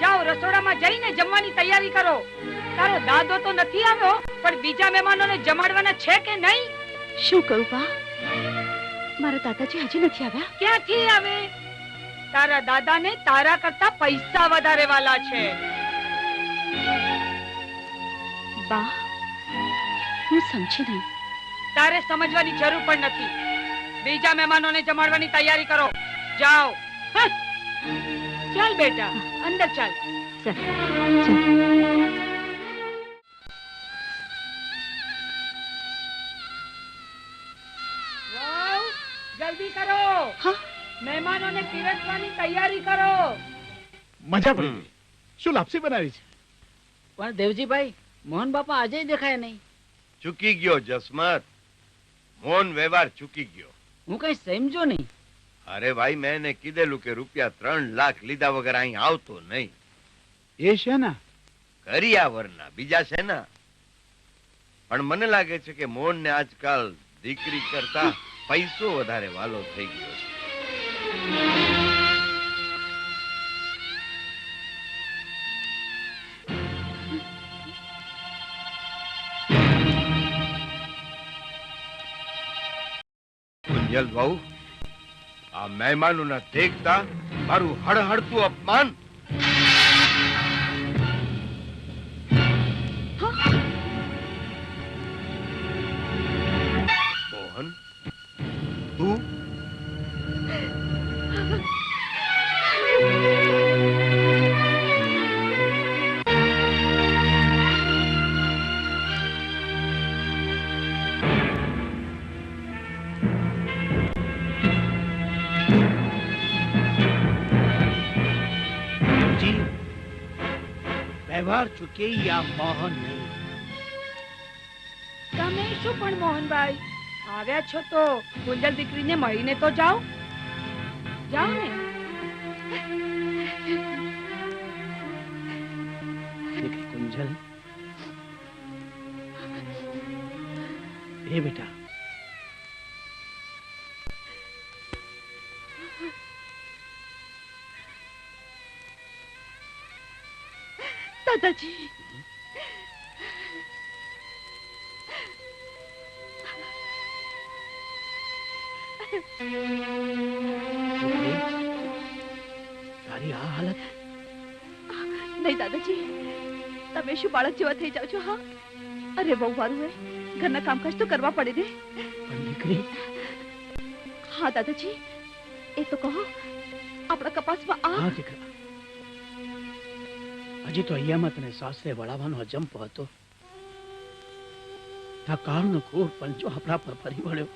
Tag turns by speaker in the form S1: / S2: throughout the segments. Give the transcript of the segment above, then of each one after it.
S1: જાઓ રસોડામાં જઈને જમવાની તૈયારી કરો. તારો દાદો તો નથી આવ્યો, પણ બીજા મહેમાનોને જમાડવાના છે કે નહીં?
S2: શું કહું બા? મારા દાદાજી હજી નથી આવ્યા.
S1: ક્યાંથી આવે? તારા દાદાને તારા કરતા પૈસા વધારે વાલા છે.
S2: બા, હું સમજી નહીં.
S1: તારે સમજવાની જરૂર પણ નથી. બીજા મહેમાનોને જમાડવાની તૈયારી કરો. જાઓ. ચાલ બેટા, અંદર ચાલ.
S2: ચાલ.
S1: જલ્દી કરો. મહેમાનોને પીરસવાની તૈયારી કરો.
S3: મજા પડી ગઈ. શું લાપસી બનાવી છે?
S4: પણ દેવજીભાઈ, મોહન બાપા આજે દેખાય નહીં.
S5: ચૂકી ગયો જસમત, મોહન વ્યવહાર ચૂકી ગયો.
S4: હું કઈ સમજો નહીં.
S5: અરે ભાઈ, મેં એને કીધેલું કે રૂપિયા 3 લાખ લીધા વગર અહીં આવતો નહીં.
S3: એ છે ને
S5: કરિયાવરના બીજા છે ને. પણ મને લાગે છે કે મોહન ને આજકાલ દીકરી કરતા પૈસો વધારે વાલો થઈ ગયો છે. કુંજલ બહુ, આ મહેમાનોના દેખતા મારું હળહળતું અપમાન. મોહન, તું?
S3: વ્યવહાર ચૂકે યા મોહન નહીં.
S1: તમે શું પણ મોહનભાઈ આવ્યા છો તો કુંજલ દીકરીને મળીને તો જાઓ. જાઓ ને.
S3: દીકરી કુંજલ, એ બેટા,
S2: દાદાજી,
S3: તારી આ હાલત.
S2: નહીં દાદાજી, તમે શું બાળક જેવા થઈ જાવ છો? હા, અરે બહુ વારું હે, ઘરના કામકાજ તો કરવા પડે ને.
S3: પણ દીકરી.
S2: હા દાદાજી, એ તો કહો, આપણા કપાસમાં આ.
S3: હા દીકરા, હજી તો અહીંયામાં તને સાસરે વળાવવાનો અજંપો હતો. આ કાળનો ક્રૂર પંચો આપણા પર ફરી વળ્યો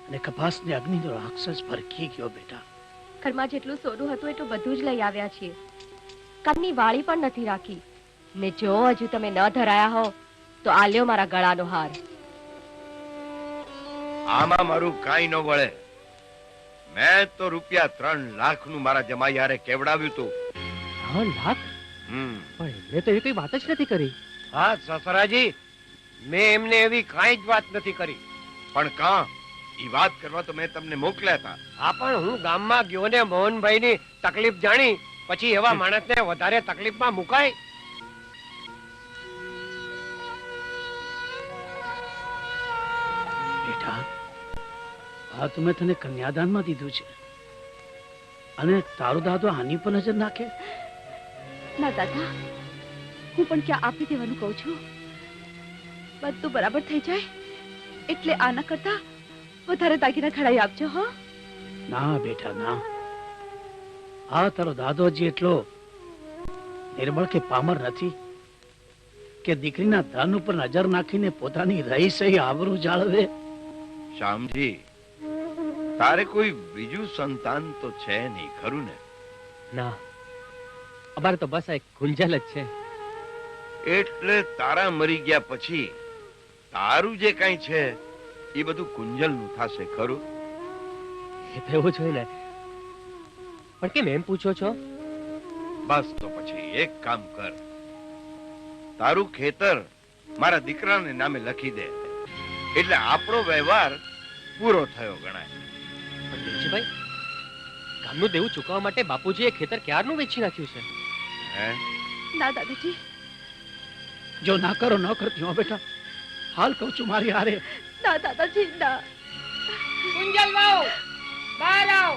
S3: અને કપાસને અગ્નિનો રાક્ષસ ભરખી ગયો. બેટા,
S6: ઘરમાં જેટલું સોનું હતું એટલું બધું જ લઈ આવ્યા છીએ. કાનની વાળી પણ નથી રાખી. ને જો હજુ તમે ન ધરાયા હો તો આલ્યો મારા ગળાનો હાર.
S5: આમાં મારું કાંઈ ન વળે. મેં તો રૂપિયા 3 લાખનું મારા જમાઈ હારે કેવડાવ્યું તું.
S4: 3 લાખ? પણ એમને તો એ કઈ વાત જ નથી કરી.
S7: હા સસરાજી, મેં એમને એવી કાંઈ જ વાત નથી કરી.
S5: પણ કાં ઈ વાત કરવા તો મેં તમને મોકલ્યા હતા.
S7: હા, પણ હું ગામમાં ગયો ને મોહનભાઈની તકલીફ જાણી પછી એવા માણસને વધારે તકલીફમાં મુકાય?
S3: બેટા, આ તો મેં તને કન્યાદાનમાં દીધું છે અને તારો દાદો આની પર નજર નાખે?
S2: ના દાદા, હું પણ ક્યાં આપી દેવાનું કહું છું. બધું બરાબર થઈ જાય એટલે આના કરતા વધારે દાગીના ખડાઈ આપજો. હો
S3: ના બેટા ના, આ તારો દાદો હજી એટલો નિર્બળ કે પામર નથી કે દીકરીના ધન ઉપર નજર નાખીને પોતાની રહી સહી આબરૂ જાળવે.
S5: શ્યામજી, તારે કોઈ બીજું સંતાન તો છે નહીં, ખરું ને?
S4: ના, અમારે તો બસ એક કુંજલ જ છે.
S5: એટલે તારા મરી ગયા પછી તારું જે કઈ છે એ બધું કુંજલનું થશે, ખરું?
S4: એ તો એવું જ હોય ને. પણ કેમ એમ પૂછો છો?
S5: બસ તો પછી એક કામ કર, તારું ખેતર મારા દીકરાને નામે લખી દે એટલે આપણો વ્યવહાર પૂરો થયો ગણાય.
S4: પણ દેવજીભાઈ, ગામનું દેવું ચૂકવવા માટે બાપુજીએ ખેતર ક્યારનું વેચી નાખ્યું છે.
S5: હે
S2: ના દાદાજી,
S3: જો ના કરો ન કરતી હો બેટા. હાલ કહું છું મારી હારે.
S2: ના દાદાજી, ના.
S1: કુંજલ વહુ, બહાર આવો.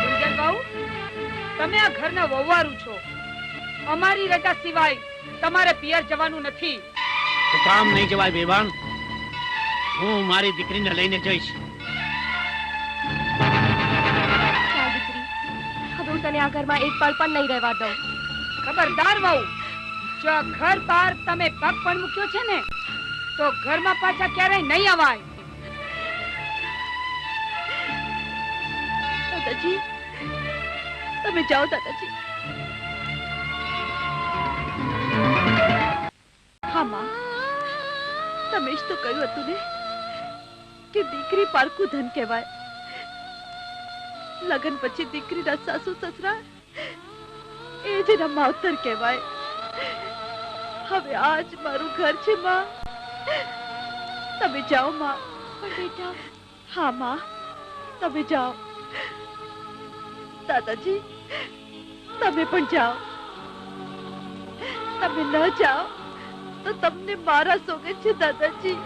S1: કુંજલ વહુ, તમે આ ઘરના વહુવારું છો. અમારી રજા સિવાય તમારે પિયર જવાનું નથી.
S3: તો કામ નહીં જવાય બેવાન. હું મારી દીકરીને લઈને જઈશ.
S6: ચાલ દીકરી, હવે હું તને આ ઘરમાં એક પળ પણ નહીં રહેવા દઉં.
S1: ખબરદાર વહુ, જો આ ઘર બહાર તમે પગ પણ મૂક્યો છે ને તો ઘરમાં પાછા ક્યારેય નહીં અવાય.
S2: દાદાજી, તમે જાઓ દાદાજી. હા માં, તમે જ તો કહ્યું હતું ને કે દીકરી પારકું ધન કહેવાય. લગ્ન પછી દીકરીના સાસુ સસરા એ જ એના માવતર કહેવાય. હવે આજ મારું ઘર છે માં. તમે જાઓ માં.
S6: પણ બેટા,
S2: હા માં, તમે જાઓ. દાદાજી, તમે પણ જાઓ. તમે ન જાઓ તો તમને મારા સોગંદ છે દાદાજી.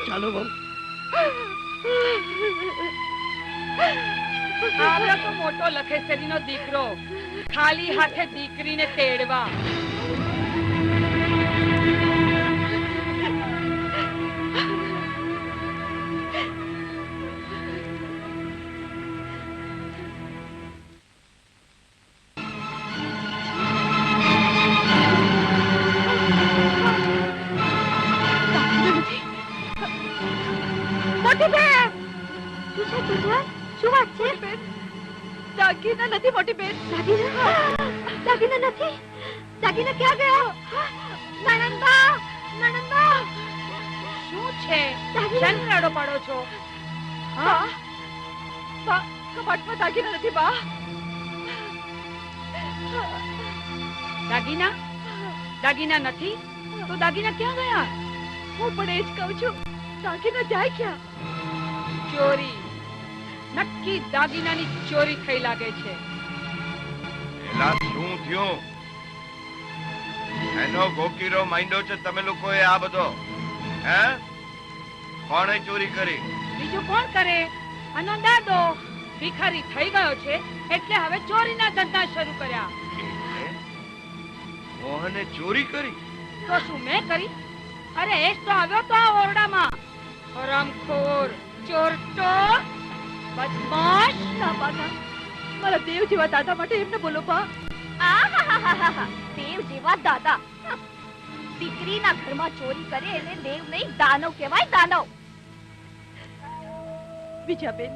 S3: ચાલો બહુ.
S1: આવડો તો મોટો લખેસરીનો દીકરો ખાલી હાથે દીકરીને તેડવા.
S2: મોટી બેન, શું વાત છે? દાગીના નથી મોટી બેન. દાગીના નથી? દાગીના ક્યાં ગયા? નણંદા, નણંદા.
S1: શું છે? શેનો રાડો પાડો છો?
S2: હા, બા, કબાટમાં દાગીના નથી બા.
S1: દાગીના? દાગીના નથી તો દાગીના ક્યાં ગયા?
S2: હું પણ એ જ કહું છું, દાગીના જાય ક્યાં?
S1: ચોરી. નક્કી દાગીનાની ચોરી થઈ લાગે છે.
S5: એલા શું થયું? એનો ગોકીરો માંડ્યો છે તમે લોકોએ આ બધો? હે કોણે ચોરી કરી?
S1: બીજું કોણ કરે? આનો દાદો ભિખારી થઈ ગયો છે એટલે હવે ચોરીના ધંધા શરૂ કર્યા.
S5: મોહને ચોરી કરી?
S1: તો શું મેં કરી? અરે એસ તો આવ્યો તો આ ઓરડામાં. હરામખોર, ચોરટો, બદમાશ.
S2: ના બા, ના. મારા દેવ જેવા દાદા માટે એમને બોલો બા.
S6: આહાહાહાહા, દેવ જેવા દાદા. દીકરીના ઘરમાં ચોરી કરે એને દેવ નહીં, દાનવ કહેવાય, દાનવ.
S2: વિજયાબેન,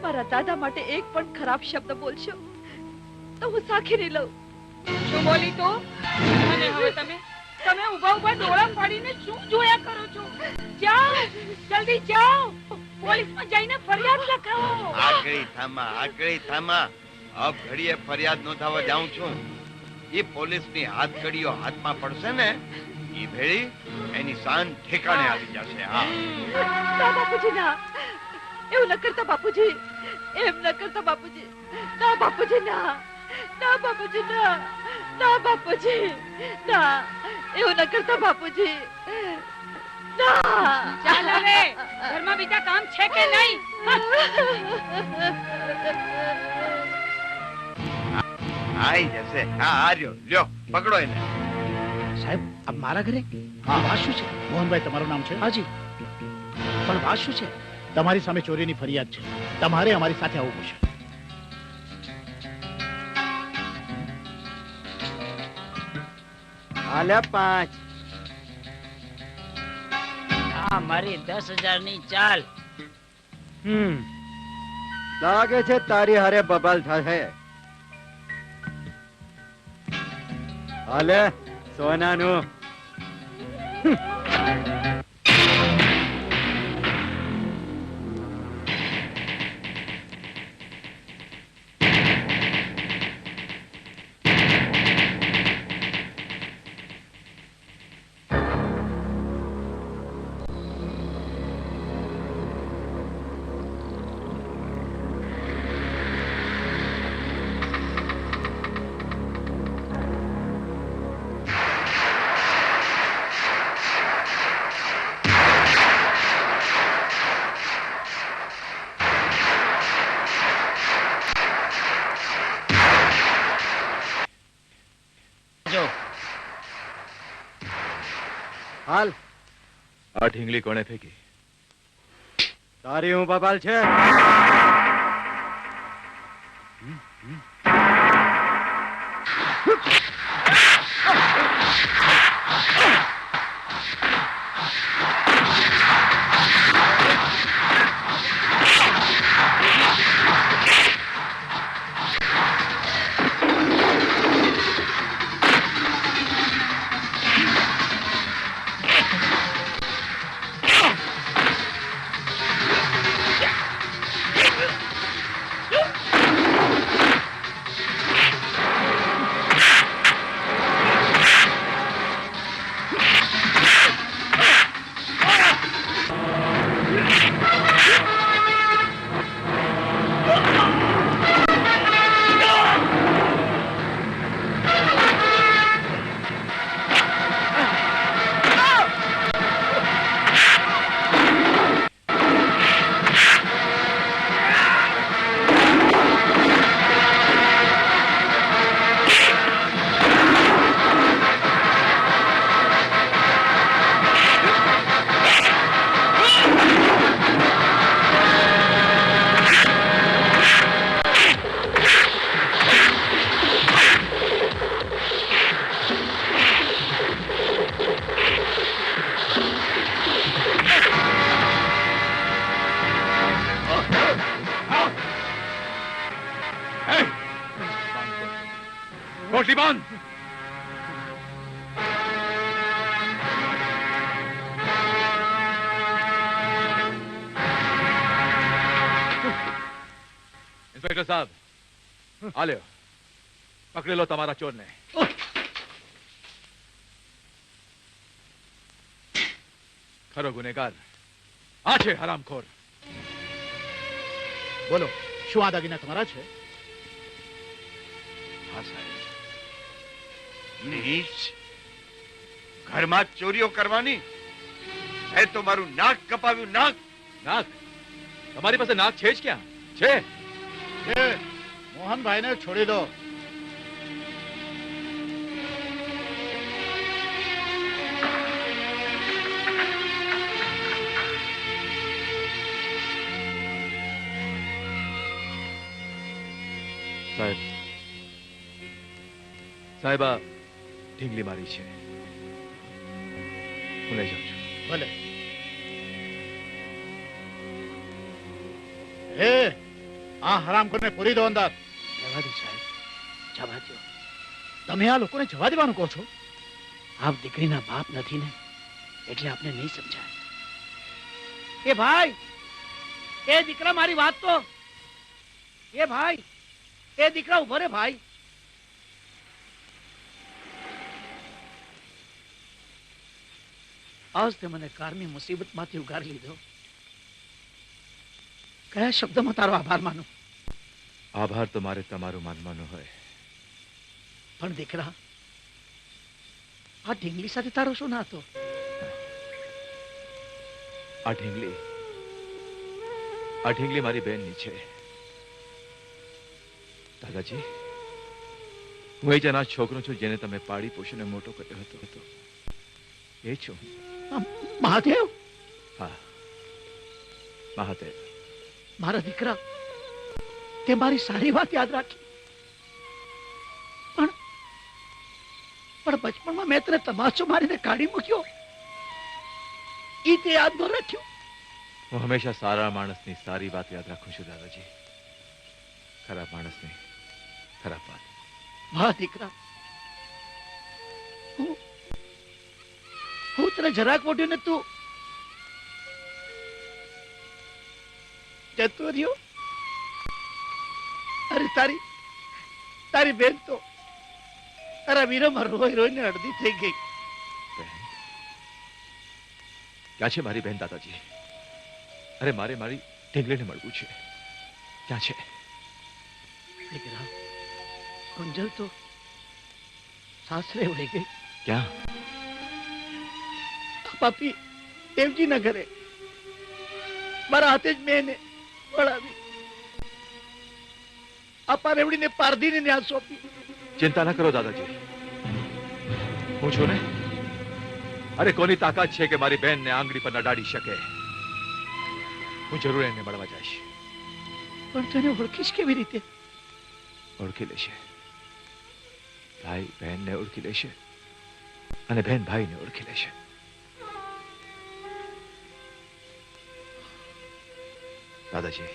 S2: મારા દાદા માટે એક પણ ખરાબ શબ્દ બોલશો તો હું સાખી નહીં લઉં.
S1: શું બોલી તું? અને હવે તમે ઉભા ઉભા ડોળા ફાડીને શું જોયા કરો છો? જાઓ, જલ્દી જાઓ, પોલીસમાં જઈને ફરિયાદ લખાવો.
S5: આકડી થામા. અબ ઘડીએ ફરિયાદ નોંધાવવા જાઉં છું. એ પોલીસની હાથ ઘડીઓ હાથમાં પડશે ને ઈ ભેળી એની શાન ઠેકાણે આવી જશે. હા,
S2: ના બાપુજી, ના. એવું ન કરતા બાપુજી. એમ ન કરતા બાપુજી. ના બાપુજી, ના. ના બાપુજી, ના. ના બાપુજી, ના. એવું ન કરતા બાપુજી. ના.
S1: ચાલ હવે, ઘરમાં બીજા કામ છે કે નહીં?
S5: આઈ જશે. હા, આ રહ્યો. લ્યો, પકડો એને.
S3: સાહેબ, આપ મારા ઘરે? હા, વાત શું છે?
S8: મોહનભાઈ તમારું નામ છે?
S3: હાજી, પણ વાત શું છે?
S8: તમારી સામે ચોરીની ફરિયાદ છે. તમારે અમારી સાથે આવવું પડશે.
S9: હાલે 5.
S10: હા, મારી 10,000 ની ચાલ.
S9: લાગે છે તારી હારે બબાલ થશે. હાલે સોનાનું. હાલ
S11: આ ઢીંગલી કોણે ફેંકી?
S9: તારી હું બબાલ છે.
S11: કોટલી બાંધ. ઇન્સ્પેક્ટર સાહેબ, આ લ્યો, પકડી લો તમારા ચોરને. ખરો ગુનેગાર આ છે, હરામખોર.
S8: બોલો, શું આ દાગીના તમારા છે?
S5: હા સાહેબ. નીચ, ઘરમાં ચોરીઓ કરવાની. એ તો મારું નાક કપાવ્યું. નાક.
S11: નાક? તમારી પાસે નાક છે જ ક્યાં? છે
S8: મોહનભાઈને છોડી દો.
S11: સાહેબ, સાહેબ, આ ઢીંગલી મારી છે. હું લઈ જાઉં છું.
S8: ભલે. હે, આ હરામખોરને પૂરી દો અંદર.
S3: જવા દો સાહેબ, જવા દો.
S8: તમે આ લોકોને જવા દેવાનું કહો છો?
S3: આપ દીકરીના બાપ નથી ને, એટલે આપને નહીં સમજાય.
S7: એ ભાઈ, એ દીકરા, મારી વાત તો. એ ભાઈ, એ દીકરા ઉભો રે ભાઈ.
S3: આજ તે મને કારની મુસીબતમાંથી ઉગારી લીધો. કયા શબ્દમાં તારો આભાર માનું?
S11: આભાર તો મારે તમારું માનવાનો હોય.
S3: પણ દીકરા, આ ઢીંગલી સાથે તારો શું નાતો?
S11: આ ઢીંગલી મારી બહેનની છે. દાદાજી, હું એ જ અનાથ છોકરો છું જેને તમે પાળી પોષીને મોટો કર્યો હતો. એ છું.
S3: મહાદેવ?
S11: હા, મહાદેવ.
S3: મારા દીકરા, તે મારી સારી વાત યાદ રાખી. પણ બચપણમાં મેં તને તમાચો મારીને કાઢી મૂક્યો. ઈ તે યાદ ન રાખ્યું?
S11: હું હંમેશા સારા માણસની સારી વાત યાદ રાખું છું દાદાજી. ખરાબ માણસની ખરાબ વાત.
S3: વાહ દીકરા, હું તને જરાક મોટ્યો ને તું જતો રહ્યો. અરે તારી બેન તો તારા વીરમાં રોઈ રોઈને અડધી થઈ ગઈ.
S11: ક્યાં છે મારી બહેન દાદાજી? અરે મારે મારી ઢીંગલીને મળવું છે. ક્યાં છે?
S3: દીકરા, કુંજલ તો સાસરે વહી ગઈ.
S11: ક્યાં?
S3: પાપી દેવજી ના ઘરે. મારા હાથે જ મેં એને પડાવી. આ પારેવડીને પારધીને ન્યા સોંપી.
S11: ચિંતા ના કરો દાદાજી, હું છું ને. અરે કોની તાકાત છે કે મારી બહેનને આંગળી પર નડાડી શકે? હું જરૂર એને મળવા જઈશ.
S3: પણ તને ઓળખીશ કેવી રીતે?
S11: ઓળખી લેશે. ભાઈ બહેનને ઓળખી લેશે અને બહેન ભાઈને ઓળખી લેશે. દાદાજી,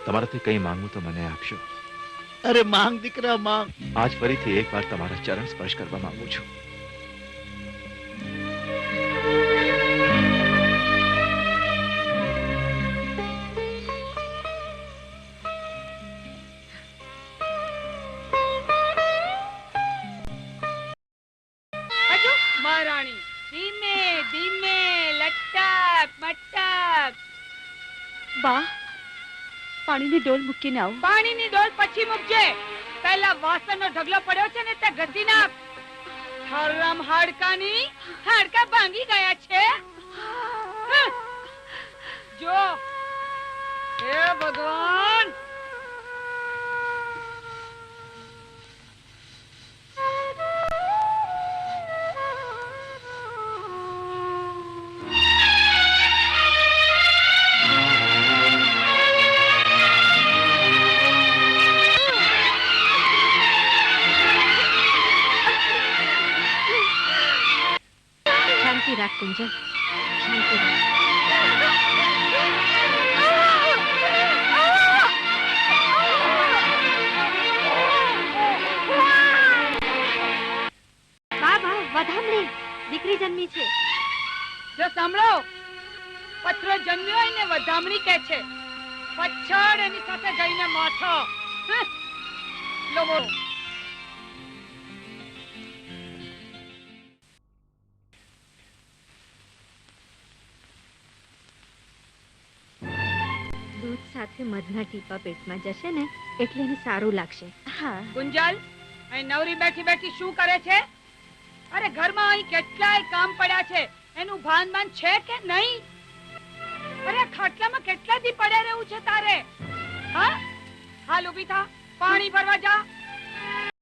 S11: તમારાથી કંઈ માંગવું તો મને આપશો.
S3: અરે માંગ દીકરા માંગ.
S11: આજ ફરીથી એકવાર તમારા ચરણ સ્પર્શ કરવા માંગુ છું.
S1: હજુ મહારાણી ધીમે ધીમે લટક મટક.
S2: બા પાણીની ડોલ મૂકીને આવો.
S1: પાણીની ડોલ પછી મૂકજે. પહેલા વાસણનો ઢગલો પડ્યો છે ને તે ઘસી નાખ. હરમ હાડકાની હાડકા ભાંગી ગયા છે. જો હે ભગવાન.
S2: શાંતિ રાખ કુંજલ, શાંતિ રાખ. બા બા વધામણી દીકરી જન્મી છે.
S1: જો સાંભળો, પથરો જન્મ્યો હોય ને વધામણી કે છે. પછાડ એની સાથે જઈને માથો. લો બોલો.
S2: દૂધ સાથે મધના ટીપા પેટમાં જશે ને એટલે એને સારું લાગશે. હા
S1: ગુંજલ, અહીં નવરી બેઠી બેઠી શું કરે છે? અરે ઘરમાં અહીં કેટલાય કામ પડ્યા છે, એનું ભાન છે કે નહીં? અરે ખાટલામાં કેટલા દી પડ્યા રહેવું છે તારે? હા, હાલ ઊભી થા, પાણી ભરવા જા.